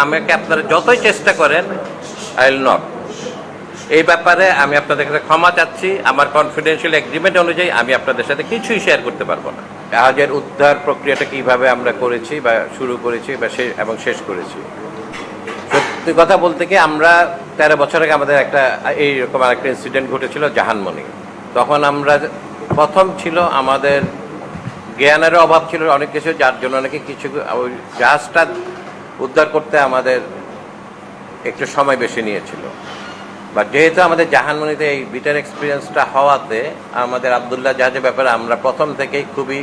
আমাকে আপনারা যতই চেষ্টা করেন আই উইল নট। এই ব্যাপারে আমি আপনাদের কাছে ক্ষমা চাচ্ছি। আমার কনফিডেন্সিয়াল এগ্রিমেন্ট অনুযায়ী আমি আপনাদের সাথে কিছুই শেয়ার করতে পারবো না। জাহাজের উদ্ধার প্রক্রিয়াটা কিভাবে আমরা করেছি বা শুরু করেছি বা এবং শেষ করেছি। সত্যি কথা বলতে কি, আমরা 13 বছর আগে আমাদের এইরকম আরেকটা ইনসিডেন্ট ঘটেছিল জাহানমণি। তখন আমরা প্রথম ছিল আমাদের জ্ঞানেরও অভাব ছিল অনেক কিছু, যার জন্য নাকি কিছু ওই জাহাজটা উদ্ধার করতে আমাদের একটু সময় বেশি নিয়েছিল। বা যেহেতু আমাদের জাহানমণিতে এই বিটার এক্সপিরিয়েন্সটা হওয়াতে আমাদের আবদুল্লাহ জাহাজের ব্যাপারে আমরা প্রথম থেকেই খুবই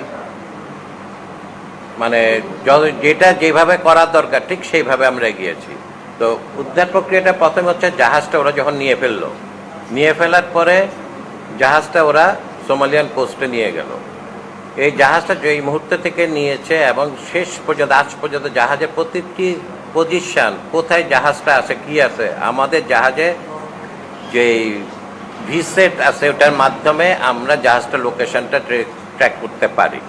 যেটা যেভাবে করার দরকার ঠিক সেইভাবে আমরা এগিয়েছি। তো উদ্ধার প্রক্রিয়াটা প্রথমে হচ্ছে জাহাজটা ওরা যখন নিয়ে ফেলার পরে জাহাজটা ওরা সোমালিয়ান কোস্টে নিয়ে গেল। এই জাহাজটা যেই মুহূর্তে থেকে নিয়েছে এবং শেষ পর্যন্ত আজ পর্যন্ত জাহাজের প্রতিটি পজিশন, কোথায় জাহাজটা আছে কি আছে, আমাদের জাহাজে যেই ভিসেট আছে ওটার মাধ্যমে আমরা জাহাজটা লোকেশনটা ট্র্যাক করতে পারি।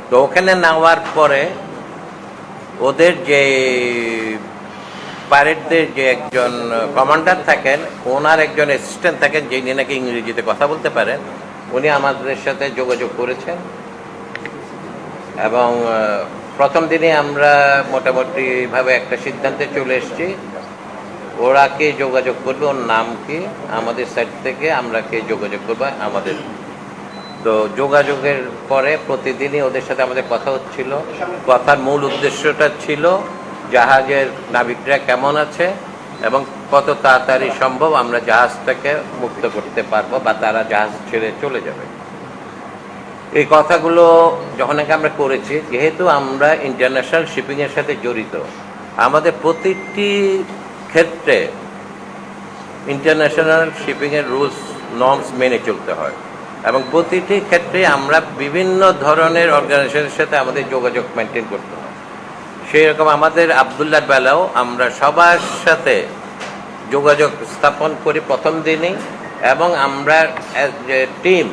তো ওখানে নেওয়ার পরে ওদের যে পাইরেটদের যে একজন কমান্ডার থাকেন, ওনার একজন অ্যাসিস্ট্যান্ট থাকেন যিনি নাকি ইংরেজিতে কথা বলতে পারেন, উনি আমাদের সাথে যোগাযোগ করেছেন। এবং প্রথম দিনে আমরা মোটামুটিভাবে একটা সিদ্ধান্তে চলে এসেছি, ওরা কে যোগাযোগ করবে, ওর নাম কি, আমাদের সাইড থেকে আমরা কে যোগাযোগ করবো আমাদের। তো যোগাযোগের পরে প্রতিদিনই ওদের সাথে আমাদের কথা হচ্ছিল। কথার মূল উদ্দেশ্যটা ছিল জাহাজের নাবিকরা কেমন আছে এবং কত তাড়াতাড়ি সম্ভব আমরা জাহাজটাকে মুক্ত করতে পারবো বা তারা জাহাজ ছেড়ে চলে যাবে। এই কথাগুলো যখন আমরা করেছি, যেহেতু আমরা ইন্টারন্যাশনাল শিপিংয়ের সাথে জড়িত, আমাদের প্রতিটি ক্ষেত্রে ইন্টারন্যাশনাল শিপিংয়ের রুলস নর্মস মেনে চলতে হয় এবং প্রতিটি ক্ষেত্রে আমরা বিভিন্ন ধরনের অর্গানাইজেশনের সাথে আমাদের যোগাযোগ মেনটেন করতে হয়। সেই রকম আমাদের আবদুল্লাহর বেলাও আমরা সবার সাথে যোগাযোগ স্থাপন করি প্রথম দিনেই, এবং আমরা অ্যাজ এ টিম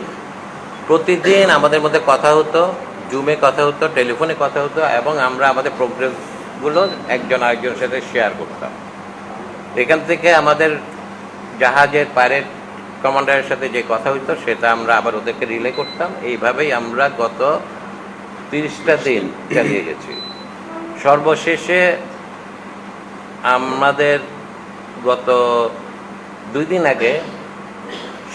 প্রতিদিন আমাদের মধ্যে কথা হতো, জুমে কথা হতো, টেলিফোনে কথা হতো, এবং আমরা আমাদের প্রোগ্রেসগুলো একজন আরেকজনের সাথে শেয়ার করতাম। এখান থেকে আমাদের জাহাজের পাইরেট কমান্ডারের সাথে যে কথা হতো সেটা আমরা আবার ওদেরকে রিলে করতাম। এইভাবেই আমরা গত 30টা দিন চালিয়ে গেছি। সর্বশেষে আমাদের গত 2 দিন আগে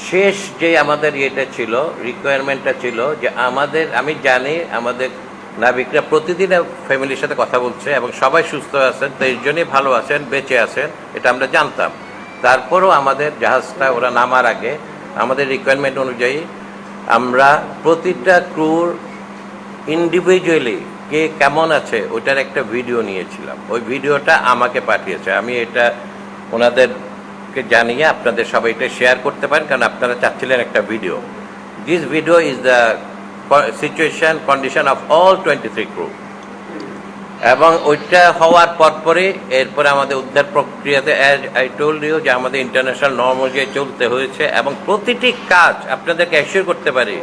শেষ যে আমাদের ছিল রিকোয়ারমেন্টটা ছিল যে আমি জানি আমাদের নাবিকরা প্রতিদিন ফ্যামিলির সাথে কথা বলছে এবং সবাই সুস্থ আছেন, 23 জনই ভালো আছেন, বেঁচে আছেন, এটা আমরা জানতাম। তারপরও আমাদের জাহাজটা ওরা নামার আগে আমাদের রিকোয়ারমেন্ট অনুযায়ী আমরা প্রতিটা ক্রুর ইন্ডিভিজুয়ালি কে কেমন আছে ওটার একটা ভিডিও নিয়েছিলাম। ওই ভিডিওটা আমাকে পাঠিয়েছে, আমি এটা ওনাদেরকে জানিয়ে আপনাদের সবাই এটা শেয়ার করতে পারেন, কারণ আপনারা চাচ্ছিলেন একটা video. This video is the situation condition of all 23 crew. এবং ওইটা হওয়ার পরপরই এরপরে আমাদের উদ্ধার প্রক্রিয়াতে অ্যাজ আই টোল্ড ইউ যে আমাদের ইন্টারন্যাশনাল নর্ম অনুযায়ী চলতে হয়েছে এবং প্রতিটি কাজ আপনাদেরকে অ্যাসিওর করতে পারি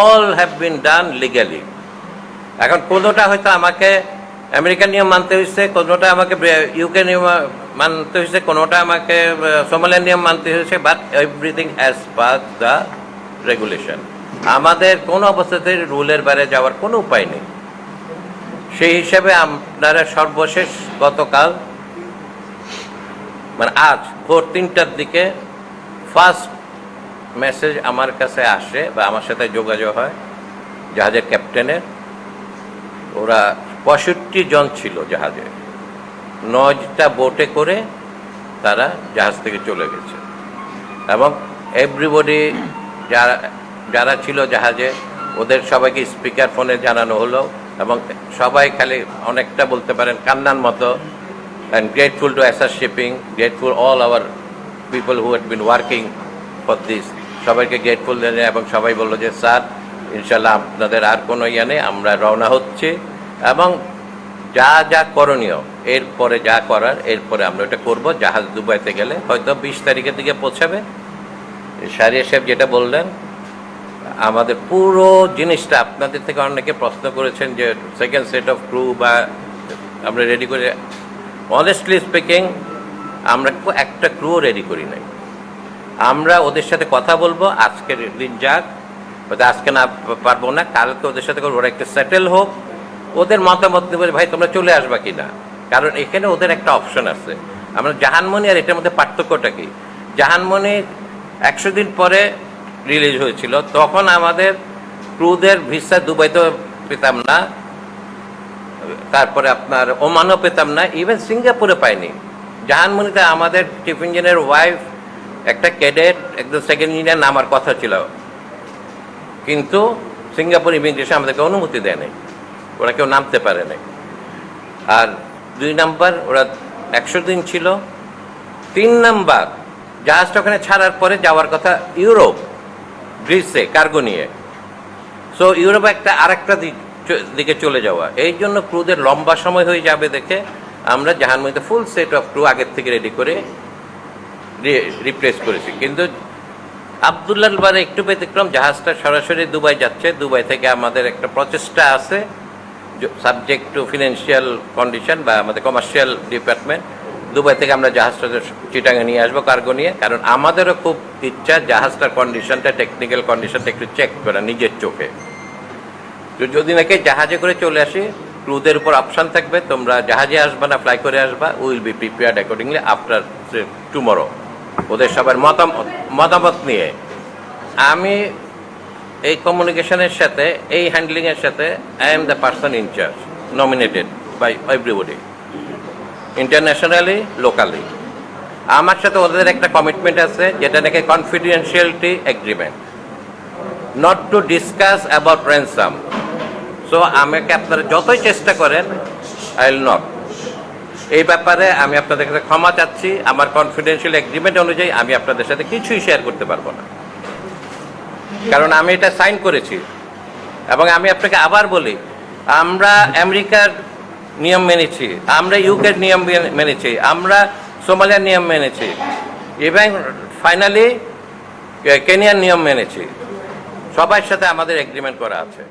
all have been done legally. এখন কোনোটা হয়তো আমাকে আমেরিকান নিয়ম মানতে হয়েছে, কোনোটা আমাকে ইউকে নিয়ম মানতে হয়েছে, কোনোটা আমাকে সোমালিয়ান নিয়ম মানতে হয়েছে, but everything as per the regulation. আমাদের কোনো অবস্থাতে রুলের বাইরে যাওয়ার কোনো উপায় নেই। সেই হিসাবে আপনারা সর্বশেষ গতকাল আজ ভোর 3টার দিকে ফার্স্ট মেসেজ আমার কাছে আসে বা আমার সাথে যোগাযোগ হয় জাহাজের ক্যাপ্টেনের। ওরা 65 জন ছিল জাহাজে, 9টা বোটে করে তারা জাহাজ থেকে চলে গেছে এবং এভরিবডি যারা ছিল জাহাজে ওদের সবাইকে স্পিকার ফোনে জানানো হলো এবং সবাই খালি অনেকটা বলতে পারেন কান্নার মতো, and grateful to SR shipping, grateful all our people who had been working for this. সবাইকে গ্রেটফুল জানিয়ে এবং সবাই বললো যে স্যার ইনশাল্লাহ আপনাদের আর কোনো নেই, আমরা রওনা হচ্ছি এবং যা যা করণীয় এরপরে যা করার এরপরে আমরা ওটা করবো। জাহাজ দুবাইতে গেলে হয়তো 20 তারিখের দিকে পৌঁছাবে। শাহরিয়ার সাহেব যেটা বললেন, আমাদের পুরো জিনিসটা আপনাদের থেকে অনেকে প্রশ্ন করেছেন যে সেকেন্ড সেট অফ ক্রু বা আমরা রেডি করে অনেস্টলি স্পিকিং আমরা একটা ক্রু রেডি করি নাই। আমরা ওদের সাথে কথা বলবো, আজকের দিন যাক, হয়তো আজকে না পারবো না, কালকে ওদের সাথে ওরা একটা সেটেল হোক, ওদের মতামত নেবে ভাই তোমরা চলে আসবা কি না। কারণ এখানে ওদের একটা অপশন আছে। আমরা জাহানমণি আর এটার মধ্যে পার্থক্যটা কি, জাহানমণি 100 দিন পরে রিলিজ হয়েছিল, তখন আমাদের ক্রুদের ভিসা দুবাইতেও পেতাম না, তারপরে আপনার ওমানও পেতাম না, ইভেন সিঙ্গাপুরে পাইনি। জাহানমণিতে আমাদের চিফ ইঞ্জিনিয়ার ওয়াইফ একটা ক্যাডেট একদম সেকেন্ড ইঞ্জিনিয়ার নামার কথা ছিল, কিন্তু সিঙ্গাপুর ইমিগ্রেশন আমাদেরকে অনুমতি দেয় নাই, ওরা কেউ নামতে পারে নাই। আর 2 নাম্বার ওরা 100 দিন ছিল। 3 নাম্বার জাহাজটা ওখানে ছাড়ার পরে যাওয়ার কথা ইউরোপ, গ্রিসে কার্গো নিয়ে। সো ইউরোপে আরেকটা দিকে চলে যাওয়া, এই জন্য ক্রুদের লম্বা সময় হয়ে যাবে দেখে আমরা জাহানমণিতে ফুল সেট অফ ক্রু আগের থেকে রেডি করে রিপ্লেস করেছি। কিন্তু আবদুল্লাহ বারে একটু ব্যতিক্রম, জাহাজটা সরাসরি দুবাই যাচ্ছে, দুবাই থেকে আমাদের একটা প্রচেষ্টা আছে সাবজেক্ট টু ফিনান্সিয়াল কন্ডিশন বা আমাদের কমার্শিয়াল ডিপার্টমেন্ট, দুবাই থেকে আমরা জাহাজটা চিটাঙে নিয়ে আসবো কার্গো নিয়ে। কারণ আমাদেরও খুব ইচ্ছা জাহাজটার কন্ডিশনটা, টেকনিক্যাল কন্ডিশনটা একটু চেক করা নিজের চোখে। তো যদি নাকি জাহাজে করে চলে আসি, ক্রুদের উপর অপশান থাকবে তোমরা জাহাজে আসবা না ফ্লাই করে আসবা, will be prepared accordingly after tomorrow. ওদের সবার মতামত নিয়ে আমি এই কমিউনিকেশনের সাথে, এই হ্যান্ডলিংয়ের সাথে I am the person in charge, nominated by everybody, internationally locally. আমার সাথে ওদের একটা কমিটমেন্ট আছে যেটা নাকি confidentiality agreement, not to discuss about ransom. So আমাকে আপনারা যতই চেষ্টা করেন, আই উইল নট। এই ব্যাপারে আমি আপনাদের কাছে ক্ষমা চাচ্ছি, আমার কনফিডেন্সিয়াল এগ্রিমেন্ট অনুযায়ী আমি আপনাদের সাথে কিছুই শেয়ার করতে পারবো না, কারণ আমি এটা সাইন করেছি। এবং আমি আপনাকে আবার বলি, আমরা আমেরিকার নিয়ম মেনেছি, আমরা ইউকের নিয়ম মেনেছি, আমরা সোমালিয়ার নিয়ম মেনেছি, এবং ফাইনালি কেনিয়ার নিয়ম মেনেছি। সবার সাথে আমাদের এগ্রিমেন্ট করা আছে।